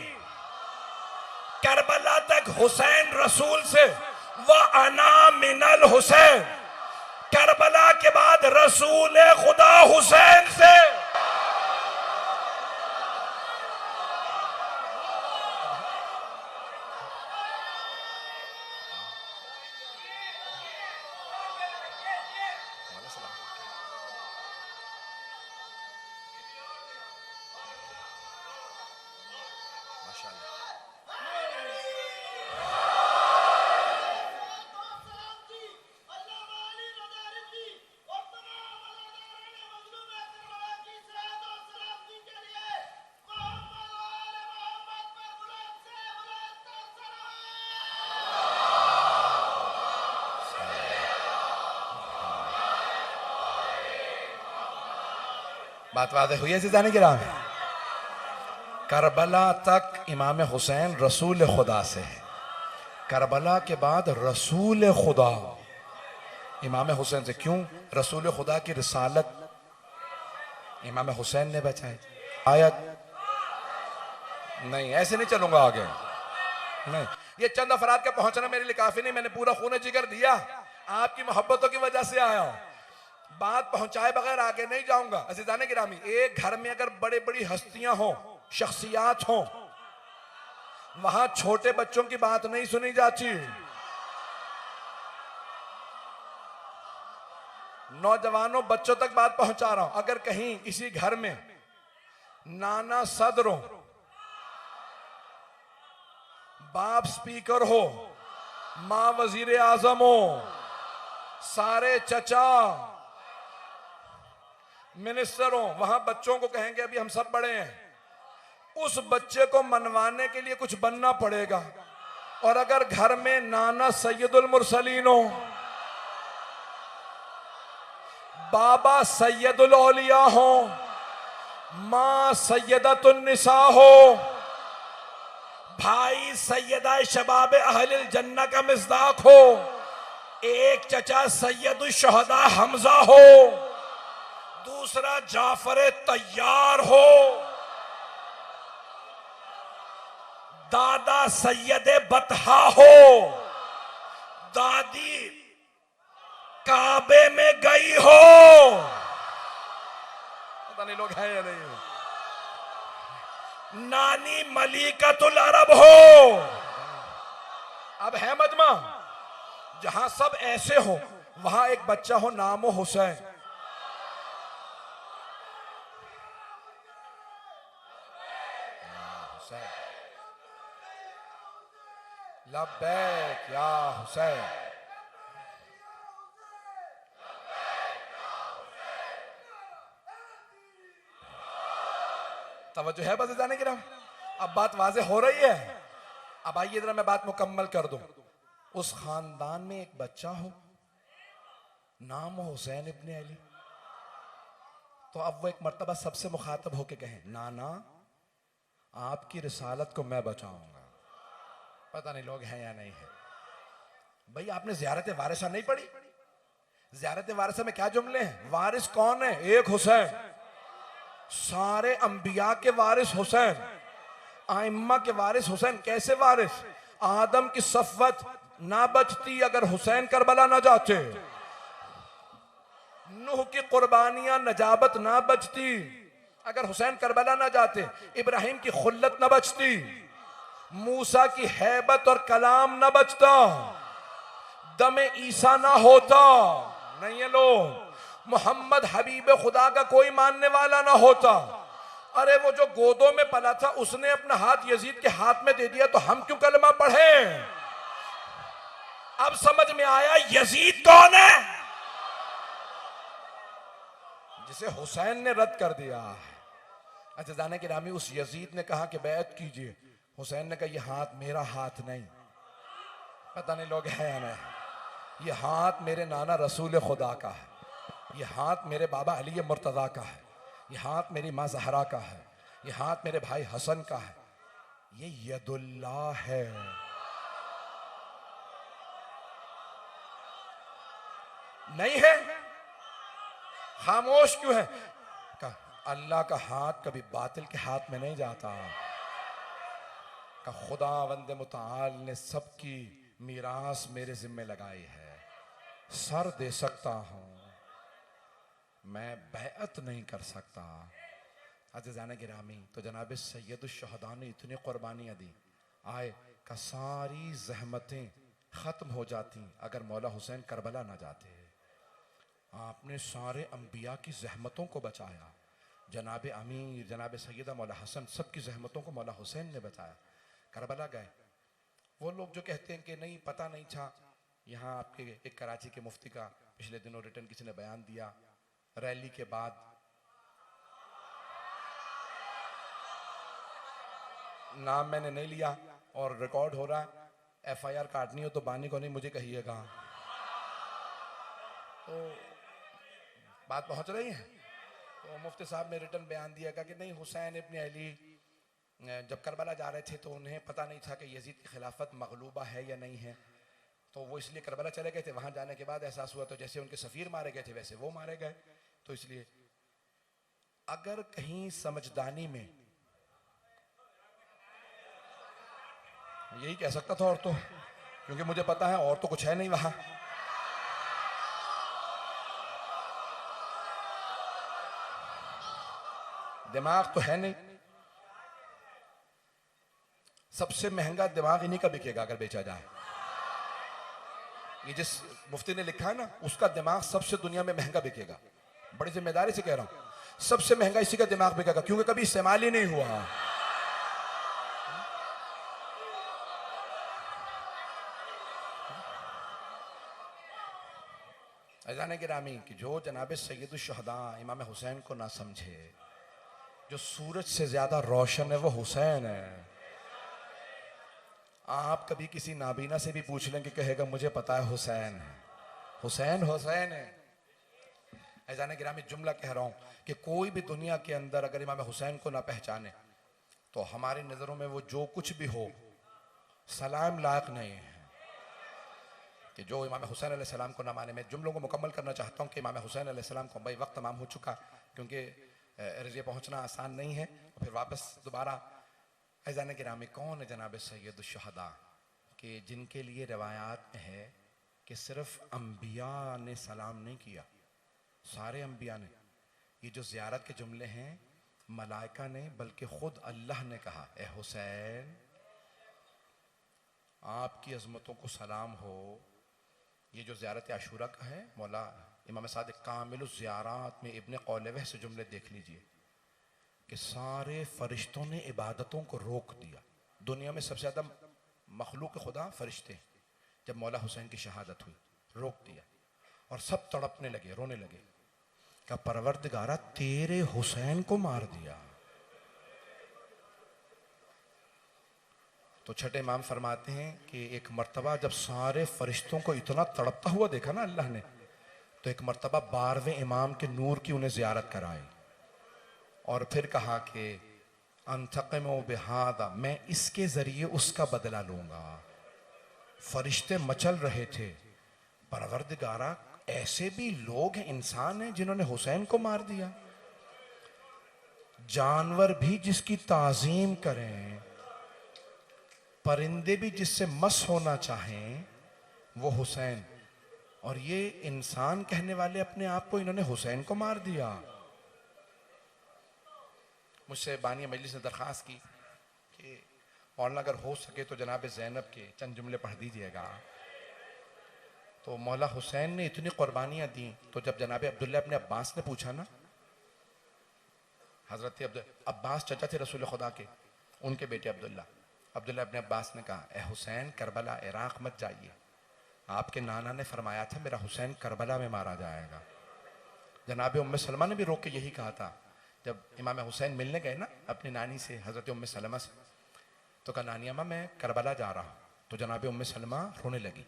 करबला तक हुसैन रसूल से। व अना मिनल हुसैन, करबला के बाद रसूल खुदा हुसैन से। बात वाज़ेह हुई है ज़िदाने की राह में। करबला तक इमाम हुसैन रसूल खुदा से है, करबला के बाद रसूल खुदा इमाम हुसैन से। क्यों? रसूल खुदा की रिसालत इमाम हुसैन ने बचाई। आयत नहीं, ऐसे नहीं चलूंगा आगे, नहीं। ये चंद अफराद का पहुंचना मेरे लिए काफी नहीं, मैंने पूरा खून जिगर दिया, आपकी मोहब्बतों की वजह से आया हूं। बात पहुंचाए बगैर आगे नहीं जाऊंगा। अज़ीज़ाने गिरामी, एक घर में अगर बड़ी बड़ी हस्तियां हो, शख्सियात हो, वहां छोटे बच्चों की बात नहीं सुनी जाती। नौजवानों, बच्चों तक बात पहुंचा रहा हूं। अगर कहीं किसी घर में नाना सदर हो, बाप स्पीकर हो, मां वजीर आजम हो, सारे चचा मिनिस्टर हो, वहां बच्चों को कहेंगे अभी हम सब बड़े हैं, उस बच्चे को मनवाने के लिए कुछ बनना पड़ेगा। और अगर घर में नाना सैयदुल मुरसलीन हो, बाबा सैयदुल औलिया हो, मां सैयदतुन निसा हो, भाई सैयदा शबाब अहलिल जन्ना का मिज़दाक हो, एक चचा सैयदुल शहदा हमजा हो, दूसरा जाफर तैयार हो, दादा सैयद बतहा हो, दादी काबे में गई हो, पता नहीं लोग हैं या नहीं, नानी मलिकतुल अरब हो। अब है मजमा जहां सब ऐसे हो, वहां एक बच्चा हो, नाम हो हुसैन। लब्बैक या हुसैन। तवज्जो है बस जाने की ना। अब बात वाज़े हो रही है। अब आइए जरा मैं बात मुकम्मल कर दूं। उस खानदान में एक बच्चा हो, नाम हो हुसैन इब्ने अली, तो अब वो एक मर्तबा सबसे मुखातब होके कहें, नाना आपकी रिसालत को मैं बचाऊंगा। पता नहीं लोग हैं या नहीं है। भाई आपने ज़ियारत वारिसा नहीं पढ़ी? ज़ियारत वारिसा में क्या जुमले हैं? वारिस कौन है? एक हुसैन। सारे अंबिया के वारिस हुसैन, आइम्मा के वारिस हुसैन। कैसे वारिस? आदम की सफ़वत ना बचती अगर हुसैन करबला ना जाते, नूह की कुर्बानियां नजाबत ना बचती अगर हुसैन करबला ना जाते, इब्राहिम की खुल्लत ना बचती, मूसा की हैबत और कलाम ना बचता, दमे ईसा ना होता, नहीं है लोग, मोहम्मद हबीब खुदा का कोई मानने वाला ना होता। अरे वो जो गोदों में पला था उसने अपना हाथ यजीद के हाथ में दे दिया, तो हम क्यों कलमा पढ़े? अब समझ में आया यजीद कौन है, जिसे हुसैन ने रद्द कर दिया। अच्छा जाने की रामी, उस यजीद ने कहा कि बैत कीजिए, हुसैन ने कहा ये हाथ मेरा हाथ नहीं। पता नहीं लोग हैं या नहीं। ये हाथ मेरे नाना रसूल खुदा का है, ये हाथ मेरे बाबा अली मुर्तज़ा का है, ये हाथ मेरी माँ ज़हरा का है, ये हाथ मेरे भाई हसन का है, ये यदुल्लाह है। नहीं है? खामोश क्यों है? अल्लाह का हाथ कभी बातिल के हाथ में नहीं जाता। का खुदावंद मुताल ने सबकी मीरास मेरे जिम्मे लगाई है। सर दे सकता हूं, मैं बैअत नहीं कर सकता। अज़ीज़ाने गिरामी, तो जनाब सैयदुल शुहदा ने इतनी कुर्बानियां दी, आए का सारी जहमतें खत्म हो जाती अगर मौला हुसैन करबला ना जाते। आपने सारे अंबिया की जहमतों को बचाया। जनाब अमीर, जनाब सैयदा मौला हसन, सबकी जहमतों को मौला हुसैन ने बचाया। करबला गए। वो लोग जो कहते हैं कि नहीं पता नहीं था, यहाँ आपके एक कराची के मुफ्ती का पिछले दिनों रिटर्न किसी ने बयान दिया, रैली के बाद नाम मैंने नहीं लिया और रिकॉर्ड हो रहा है, FIR काटनी हो तो बानी को नहीं मुझे कहिएगा। तो बात पहुंच रही है। तो मुफ्ती साहब ने रिटर्न बयान दिया कि नहीं, हुसैन इब्न अली जब करबला जा रहे थे तो उन्हें पता नहीं था कि यजीद की खिलाफत मगलूबा है या नहीं है, तो वो इसलिए करबला चले गए थे। वहां जाने के बाद एहसास हुआ तो जैसे उनके सफ़ीर मारे गए थे वैसे वो मारे गए। तो इसलिए अगर कहीं समझदानी में, यही कह सकता था और तो, क्योंकि मुझे पता है और तो कुछ है नहीं वहां। दिमाग तो है नहीं। सबसे महंगा दिमाग इन्हीं का बिकेगा अगर बेचा जाए। ये जिस मुफ्ती ने लिखा है ना, उसका दिमाग सबसे दुनिया में महंगा बिकेगा। बड़ी जिम्मेदारी से कह रहा हूं, सबसे महंगा इसी का दिमाग बिकेगा, क्योंकि कभी इस्तेमाल ही नहीं हुआ। अज़ान गिरामी कि जो जनाब सैयदुल शुहदा इमाम हुसैन को ना समझे, जो सूरज से ज्यादा रोशन है वो हुसैन है। आप कभी किसी नाबीना से भी पूछ लेंगे, कहेगा मुझे पता है हुसैन है, हुसैन हुसैन है। अज़ान गिरामी जुमला कह रहा हूं कि कोई भी दुनिया के अंदर अगर इमाम हुसैन को ना पहचाने तो हमारी नजरों में वो जो कुछ भी हो सलाम लायक नहीं है। कि जो इमाम हुसैन अलैहिस्सलाम को ना माने, मैं जुमलों को मुकम्मल करना चाहता हूं कि इमाम हुसैन अलैहिस्सलाम को, भाई वक्त तमाम हो चुका क्योंकि रज़िया पहुंचना आसान नहीं है, फिर वापस दोबारा। अज़ान गिरामी कौन है जनाब सैयद शुहदा कि जिनके लिए रवायात में है कि सिर्फ अंबिया ने सलाम नहीं किया, सारे अंबिया ने। ये जो ज़ियारत के जुमले हैं मलाइका ने, बल्कि खुद अल्लाह ने कहा, ए हुसैन आपकी अजमतों को सलाम हो। ये जो ज़ियारत आशूरा का है, मौला इमाम सादिक कामिल ज़ियारात में इब्न कौलवह से जुमले देख लीजिए कि सारे फरिश्तों ने इबादतों को रोक दिया। दुनिया में सबसे ज़्यादा मखलूक खुदा फरिश्ते। जब मौला हुसैन की शहादत हुई रोक दिया और सब तड़पने लगे, रोने लगे। क्या परवरदिगारा तेरे हुसैन को मार दिया। तो छठे इमाम फरमाते हैं कि एक मर्तबा जब सारे फरिश्तों को इतना तड़पता हुआ देखा ना अल्लाह ने, तो एक मर्तबा 12वें इमाम के नूर की उन्हें ज़ियारत कराई और फिर कहा कि अंतक़िमु बिहादा, मैं इसके ज़रिए उसका बदला लूँगा। फरिश्ते मचल रहे थे, परवरदिगारा ऐसे भी लोग हैं, इंसान हैं जिन्होंने हुसैन को मार दिया। जानवर भी जिसकी ताज़ीम करें, परिंदे भी जिससे मस होना चाहें, वो हुसैन। और ये इंसान कहने वाले अपने आप को इन्होंने हुसैन को मार दिया। मुझसे बानी मजलिस ने दरख्वास्त की कि मौलाना अगर हो सके तो जनाब ज़ैनब के चंद जुमले पढ़ दीजिएगा। तो मौला हुसैन ने इतनी कुर्बानियाँ दी, तो जब जनाब अब्दुल्ला अपने अब्बास ने पूछा ना, हज़रत अब्बास चचा थे रसूल खुदा के, उनके बेटे अब्दुल्ला अपने अब्बास ने कहा, ए हुसैन करबला इराक़ मत जाइए, आपके नाना ने फरमाया था मेरा हुसैन करबला में मारा जाएगा। जनाब उम्मे सलमा ने भी रोक के यही कहा था। जब इमाम हुसैन मिलने गए ना अपनी नानी से, हज़रत उम्मे सलमा से, तो कहा नानी अम्मा मैं करबला जा रहा हूँ। तो जनाब उम्मे सलमा रोने लगी।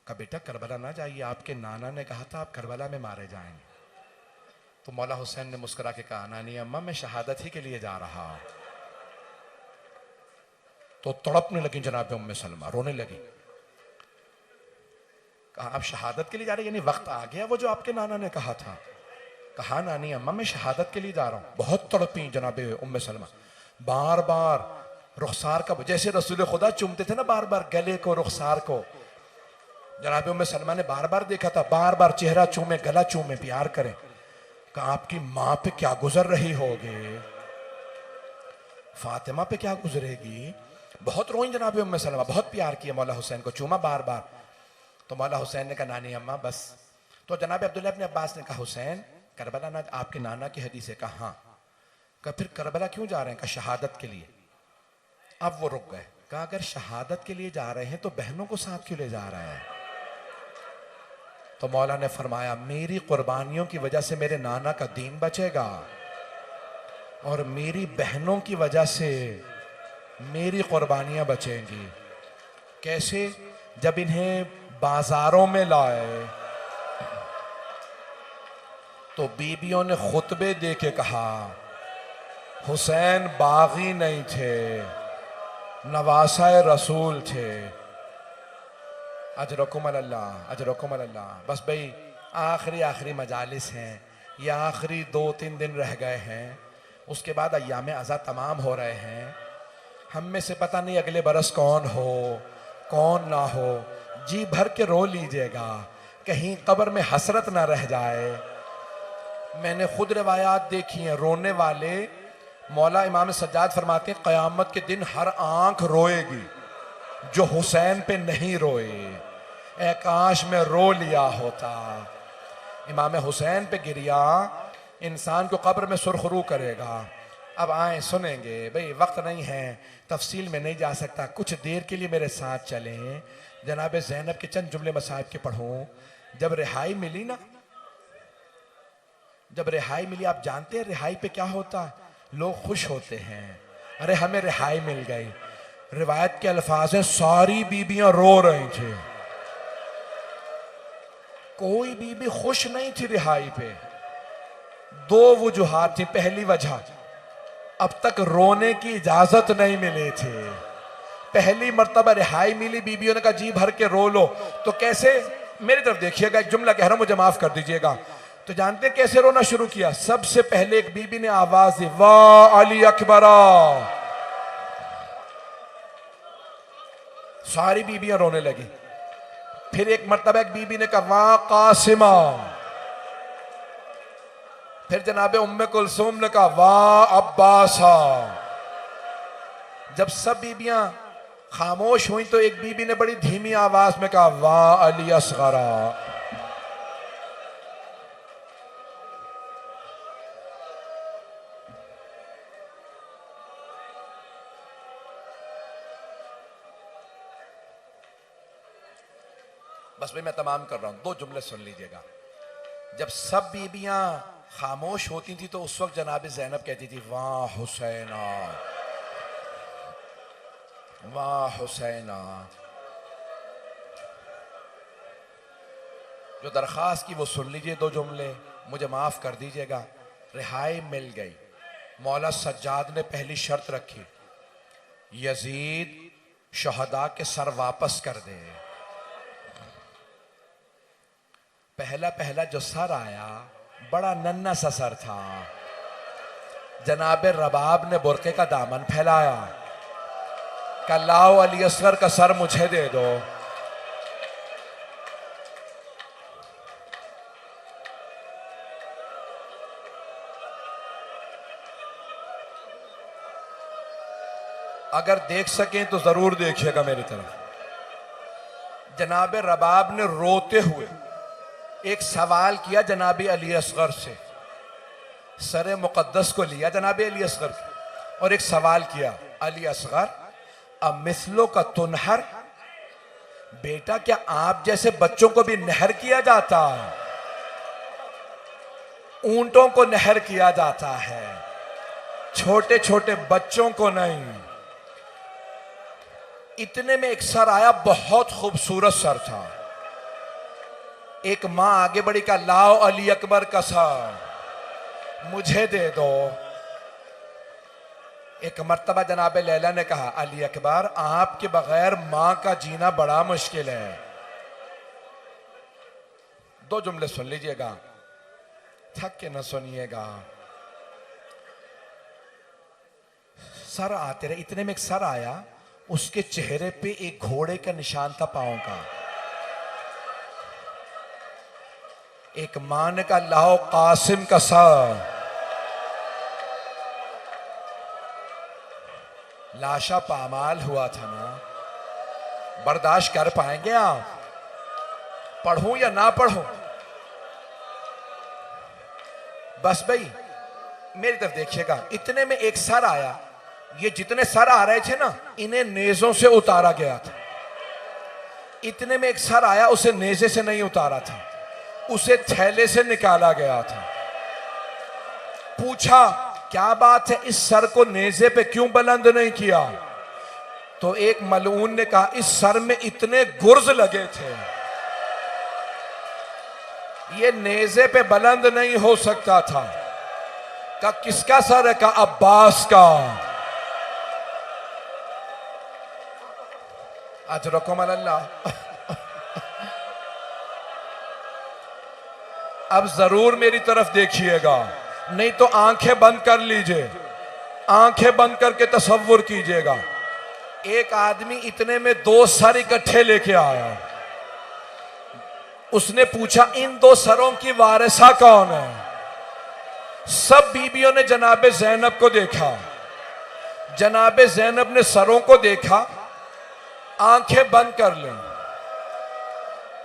कहा बेटा करबला ना जाइए, आपके नाना ने कहा था आप करबला में मारे जाएंगे। तो मौला हुसैन ने मुस्कुरा के कहा, नानी अम्मा मैं शहादत ही के लिए जा रहा हूँ। तो तड़पने लगी जनाब उम्मे सलमा, रोने लगी। कहा आप शहादत के लिए जा रहे, यानी वक्त आ गया वो जो आपके नाना ने कहा था। कहा नानी अम्मा मैं शहादत के लिए जा रहा हूँ। बहुत तड़पी जनाब उम्मे सलमा, बार बार रुखसार का, जैसे रसूल खुदा चूमते थे ना बार बार गले को, रुखसार को, जनाब उम्मे सलमा ने बार बार देखा था, बार बार चेहरा चूमे, गला चूमे, प्यार करें। कहा आपकी माँ पे क्या गुजर रही होगी, फातिमा पे क्या गुजरेगी। बहुत रोई जनाब उम्मे सलमा, बहुत प्यार किया, मौला हुसैन को चूमा बार बार। तो मौला हुसैन ने कहा नानी अम्मा बस। तो जनाब अब्दुल्ला अपने अब्बास ने कहा हुसैन करबला ना, आपके नाना की हदीस है। कहा हाँ। कहा फिर करबला क्यों जा रहे हैं। कहा शहादत के लिए। अब वो रुक गए। कहा अगर शहादत के लिए जा रहे हैं तो बहनों को साथ क्यों ले जा रहे हैं। तो मौला ने फरमाया मेरी कुर्बानियों की वजह से मेरे नाना का दीन बचेगा और मेरी बहनों की वजह से मेरी कुर्बानियां बचेंगी। कैसे, जब इन्हें बाजारों में लाए, तो बीबियों ने खुतबे दे के कहा, हुसैन बागी नहीं थे, नवासाए रसूल थे। अजरकुम अल्लाह, अजरकुम अल्लाह। बस भाई आखिरी मजालिस हैं, ये आखिरी 2-3 दिन रह गए हैं, उसके बाद अय्याम अज़ा तमाम हो रहे हैं। हम में से पता नहीं अगले बरस कौन हो कौन ना हो। जी भर के रो लीजिएगा, कहीं कब्र में हसरत ना रह जाए। मैंने खुद रिवायात देखी हैं, रोने वाले मौला इमाम सज्जाद फरमाते हैं क़यामत के दिन हर आंख रोएगी जो हुसैन पे नहीं रोए। ए काश में रो लिया होता। इमाम हुसैन पे गिरिया इंसान को कब्र में सुरखरू करेगा। अब आए सुनेंगे, भाई वक्त नहीं है, तफसील में नहीं जा सकता, कुछ देर के लिए मेरे साथ चलें। जनाब ज़ैनब के चंद जुमले मसाहिब के पढ़ूं। जब रिहाई मिली ना, जब रिहाई मिली, आप जानते हैं रिहाई पे क्या होता है? लोग खुश होते हैं, अरे हमें रिहाई मिल गई। रिवायत के अल्फाज हैं, सारी बीबियां रो रही थी, कोई बीबी खुश नहीं थी रिहाई पे। 2 वजूहात थी। पहली वजह, अब तक रोने की इजाजत नहीं मिली थी। पहली मर्तबा रिहाई मिली, बीबियों ने कहा जी भर के रो लो। तो कैसे, मेरी तरफ देखिएगा, एक जुमला कह रहा हूं, मुझे माफ कर दीजिएगा। तो जानते कैसे रोना शुरू किया? सबसे पहले एक बीबी ने आवाज दी, वाह अली अकबरा। सारी बीबियां रोने लगी। फिर एक मर्तबा एक बीबी ने कहा, वाह कासिमा। फिर जनाबे उम्मे कुलसूम ने कहा, वाह अब्बासा। जब सब बीबियां खामोश हुई तो एक बीबी ने बड़ी धीमी आवाज में कहा, वाह अली असगरा। बस भाई मैं तमाम कर रहा हूं, 2 जुमले सुन लीजिएगा। जब सब बीबियां खामोश होती थी तो उस वक्त जनाब ज़ैनब कहती थी, वाह हुसैना, वाह हुसैना। जो दरखास्त की वो सुन लीजिए 2 जुमले, मुझे माफ कर दीजिएगा। रिहाई मिल गई, मौला सज्जाद ने पहली शर्त रखी, यजीद शहदा के सर वापस कर दे। पहला जो सर आया बड़ा नन्ना सा सर था। जनाब रबाब ने बुरके का दामन फैलाया, कहा लाओ अली असगर का सर मुझे दे दो। अगर देख सकें तो जरूर देखिएगा मेरी तरफ। जनाब रबाब ने रोते हुए एक सवाल किया जनाब अली असगर से, सर मुकद्दस को लिया जनाब अली असगर की और एक सवाल किया, अली असगर अब मिसलों का तुनहर, बेटा क्या आप जैसे बच्चों को भी नहर किया जाता? ऊंटों को नहर किया जाता है, छोटे छोटे बच्चों को नहीं। इतने में एक सर आया, बहुत खूबसूरत सर था। एक मां आगे बढ़ी, का लाओ अली अकबर का सर मुझे दे दो। एक मर्तबा जनाब लैला ने कहा, अली अकबर आपके बगैर मां का जीना बड़ा मुश्किल है। 2 जुमले सुन लीजिएगा, थक के न सुनिएगा। सर आते रहे, इतने में एक सर आया, उसके चेहरे पे एक घोड़े का निशान था, पांव का। एक मां ने कहा लाओ कासिम का सर। लाशा पामाल हुआ था ना, बर्दाश्त कर पाएंगे आप? पढ़ूं या ना पढ़ूं? बस भाई मेरी तरफ देखिएगा। इतने में एक सर आया, ये जितने सर आ रहे थे ना, इन्हें नेजों से उतारा गया था। इतने में एक सर आया, उसे नेजे से नहीं उतारा था, उसे थैले से निकाला गया था। पूछा क्या बात है, इस सर को नेजे पे क्यों बुलंद नहीं किया? तो एक मलऊन ने कहा, इस सर में इतने गुर्ज लगे थे, ये नेज़े पे बुलंद नहीं हो सकता था। का किसका सर है? का अब्बास का। अजरकुम अल्लाह। अब जरूर मेरी तरफ देखिएगा, नहीं तो आंखें बंद कर लीजिए, आंखें बंद करके तसव्वुर कीजिएगा। एक आदमी इतने में 2 सर इकट्ठे लेके आया। उसने पूछा इन 2 सरों की वारिसा कौन है? सब बीबियों ने जनाबे ज़ैनब को देखा। जनाबे ज़ैनब ने सरों को देखा, आंखें बंद कर लें।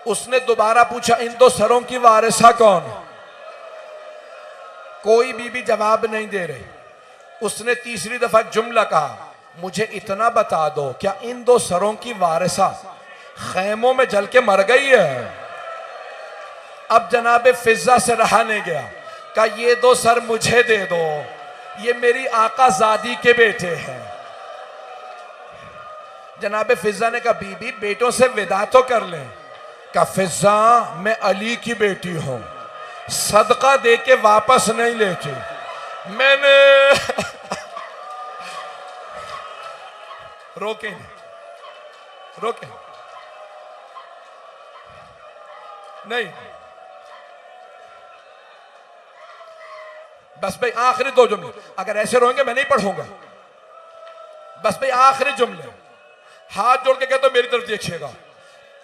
उसने दोबारा पूछा इन 2 सरों की वारिसा कौन? कोई बीबी जवाब नहीं दे रही। उसने तीसरी दफा जुमला कहा, मुझे इतना बता दो, क्या इन 2 सरों की वारिसा खैमों में जल के मर गई है? अब जनाबे फिजा से रहा नहीं गया, कहा ये 2 सर मुझे दे दो, ये मेरी आका जादी के बेटे हैं। जनाबे फिजा ने कहा बीबी बेटों से विदा तो कर लें। कहा फिजा मैं अली की बेटी हूं, सदका दे के वापस नहीं लेती। मैंने रोके नहीं, बस भाई आखिरी 2 जुमले, अगर ऐसे रोएंगे मैं नहीं पढ़ूंगा। बस भाई आखिरी जुमले, हाथ जोड़ के कहते मेरी तरफ देखिएगा।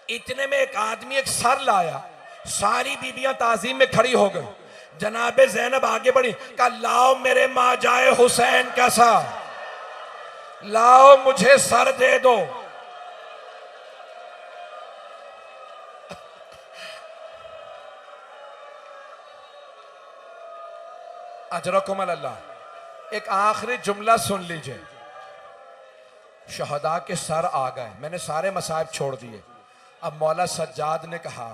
इतने में एक आदमी एक सर लाया, सारी बीबियां ताजीम में खड़ी हो गई। जनाबे ज़ैनब आगे बढ़ी, कहा लाओ मेरे माँ जाए हुसैन का सर, लाओ मुझे सर दे दो। अजरकुम अल्लाह। एक आखिरी जुमला सुन लीजिए। शहदा के सर आ गए, मैंने सारे मसाइब छोड़ दिए। अब मौला सज्जाद ने कहा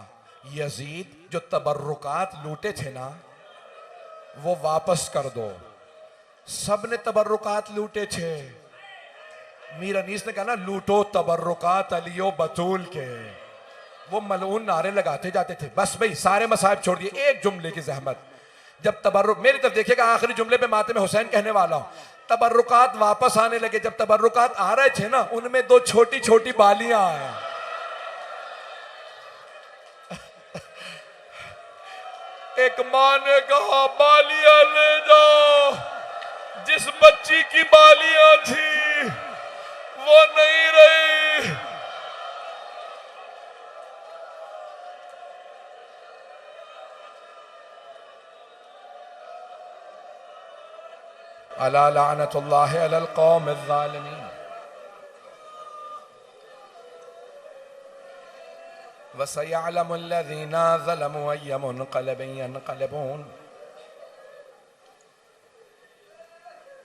यजीद जो तबर्रुकात लूटे थे ना वो वापस कर दो। सब ने तबर्रुकात लूटे थे। मीर अनीस ने कहा ना लूटो तबर्रुकात अलियो बतूल के। वो मलऊन नारे लगाते जाते थे। बस भाई सारे मसाइब छोड़ दिए, एक जुमले की जहमत। जब तबर्रुक, मेरी तरफ देखिएगा, आखिरी जुमले पे माते में हुसैन कहने वाला हूं। तबर्रुकात वापस आने लगे। जब तबर्रुकात आ रहे थे ना उनमें 2 छोटी छोटी बालियां आए। एक मां ने कहा बालियां ले जाओ, जिस बच्ची की बालियां थी वो नहीं रही। अला लानतुल्लाहि अलल कौमिज़ ज़ालिमीन। वसयअलमुल्लज़ीना ज़लमू अय्य मुनक़लिबिन यनक़लिबून।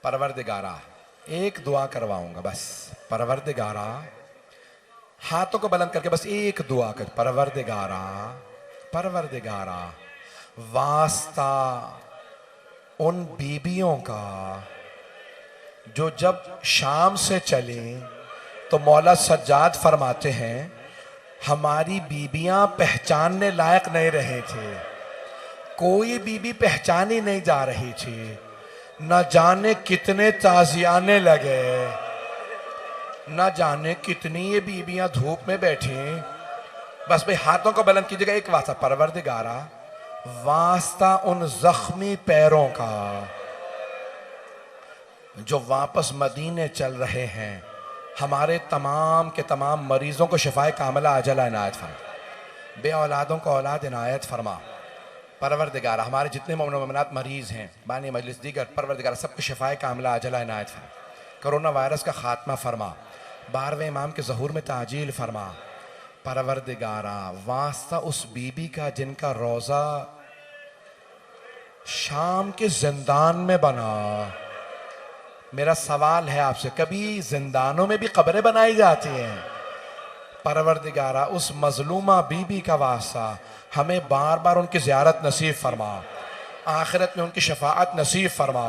परवरदिगारा, एक दुआ करवाऊंगा बस। परवरदिगारा, हाथों को बुलंद करके बस एक दुआ कर। परवरदिगारा, परवरदिगारा, वास्ता उन बीबियों का जो जब शाम से चले तो मौला सज्जाद फरमाते हैं हमारी बीबियां पहचानने लायक नहीं रहे थे। कोई बीबी पहचानी नहीं जा रही थी। न जाने कितने ताजियाने लगे, न जाने कितनी ये बीबियां धूप में बैठी। बस भाई हाथों को बुलंद कीजिएगा, एक वास्ता। परवरदिगारा, वास्ता उन जख्मी पैरों का जो वापस मदीने चल रहे हैं। हमारे तमाम के तमाम मरीजों को शिफाए कामिला अजला इनायत फरमा। बे औलादों को औलाद इनायत फरमा। परवरदिगारा, हमारे जितने मोमिनात मरीज हैं बानी मजलिस दीगर, परवरदिगारा सबको शिफाए कामिला अजला इनायत फरमा। कोरोना वायरस का खात्मा फरमा। 12वें इमाम के ज़हूर में ताजील फरमा। परवरदिगारा, वास्ता उस बीबी का जिनका रोज़ा शाम के जिंदान में बना। मेरा सवाल है आपसे, कभी जिंदानों में भी कब्रें बनाई जाती हैं? परवरदिगारा, उस मजलूमा बीबी का वास्ता हमें बार बार उनकी ज़ियारत नसीब फरमा। आखिरत में उनकी शफाअत नसीब फरमा।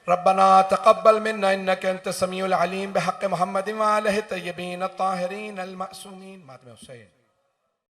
रब्बना तक़ब्बल मिन्ना इन्नका अंत समीउल अलीम बिहक़्क़ि मुहम्मदिन व आलिहि तय्यबीन अत्ताहिरीन अल मासूमीन। मातम हुसैन।